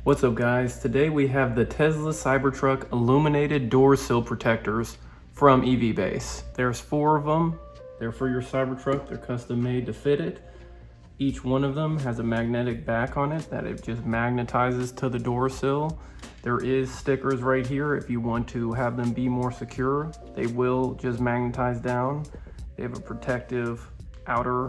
What's up guys? Today we have the Tesla Cybertruck illuminated door sill protectors from EVbase. There's 4 of them. They're for your Cybertruck. They're custom made to fit it. Each one of them has a magnetic back on it that it just magnetizes to the door sill. There is stickers right here if you want to have them be more secure. They will just magnetize down. They have a protective outer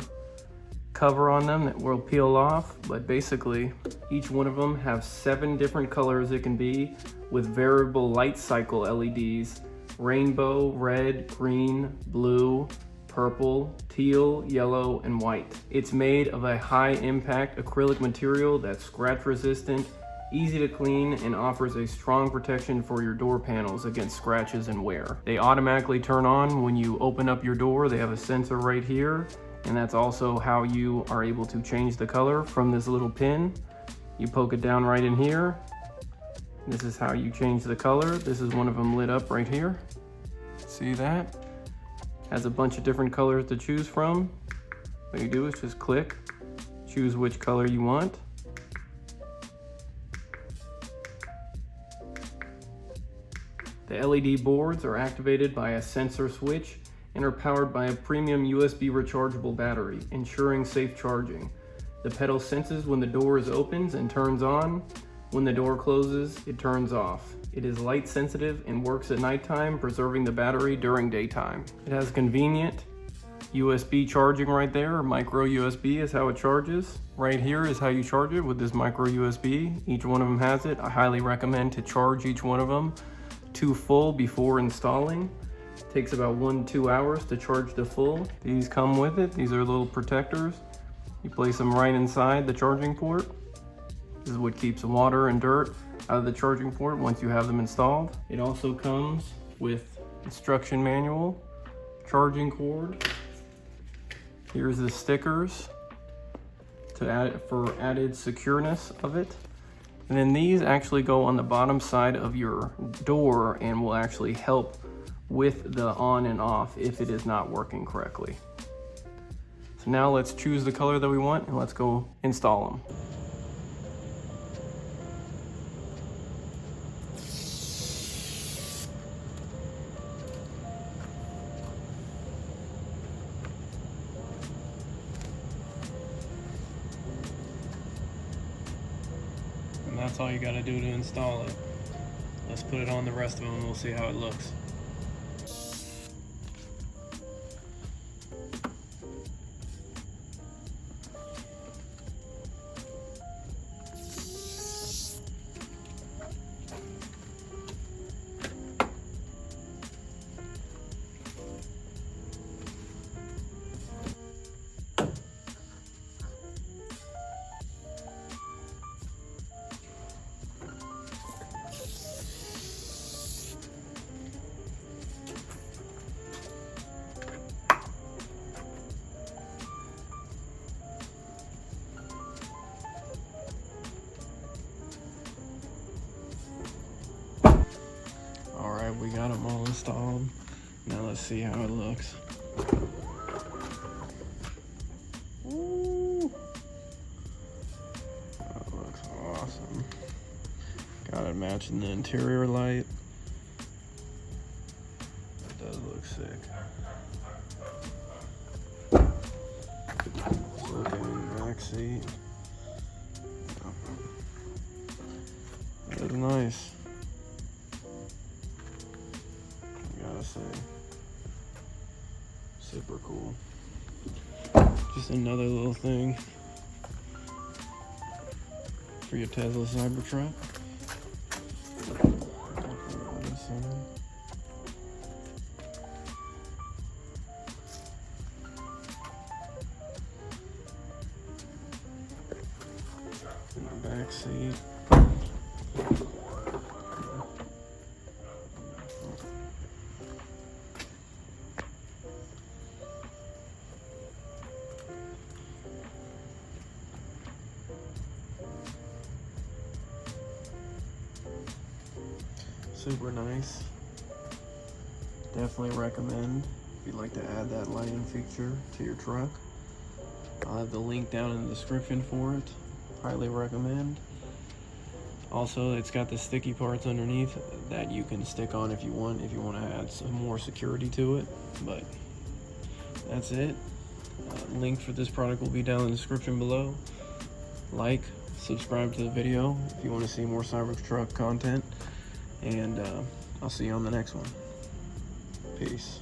cover on them that will peel off, but basically each one of them have 7 different colors it can be with variable light cycle LEDs: rainbow, red, green, blue, purple, teal, yellow, and white. It's made of a high impact acrylic material that's scratch resistant, easy to clean, and offers a strong protection for your door panels against scratches and wear. They automatically turn on when you open up your door. They have a sensor right here, and that's also how you are able to change the color from this little pin. You poke it down right in here. This is how you change the color. This is one of them lit up right here. See that? Has a bunch of different colors to choose from. What you do is just click, choose which color you want. The LED boards are activated by a sensor switch and are powered by a premium USB rechargeable battery, ensuring safe charging. The pedal senses when the door opens and turns on. When the door closes, it turns off. It is light sensitive and works at nighttime, preserving the battery during daytime. It has convenient USB charging right there, or micro USB is how it charges. Right here is how you charge it with this micro USB. Each one of them has it. I highly recommend to charge each one of them to full before installing. It takes about 1-2 hours to charge to full. These come with it. These are little protectors. You place them right inside the charging port. This is what keeps water and dirt out of the charging port once you have them installed. It also comes with instruction manual, charging cord. Here's the stickers to add for added secureness of it. And then these actually go on the bottom side of your door and will actually help with the on and off if it is not working correctly. So now let's choose the color that we want and let's go install them. And that's all you got to do to install it. Let's put it on the rest of them and we'll see how it looks. Alright, we got them all installed. Now let's see how it looks. Ooh. That looks awesome. Got it matching the interior light. That does look sick. Let's look in the back seat. That is nice. Say super cool. Just another little thing for your Tesla Cybertruck. In the back seat. Super nice. Definitely recommend if you'd like to add that lighting feature to your truck. I'll have the link down in the description for it. Highly recommend. Also, it's got the sticky parts underneath that you can stick on if you want to add some more security to it. But that's it. Link for this product will be down in the description below. Like, subscribe to the video if you want to see more Cybertruck content, and I'll see you on the next one. Peace.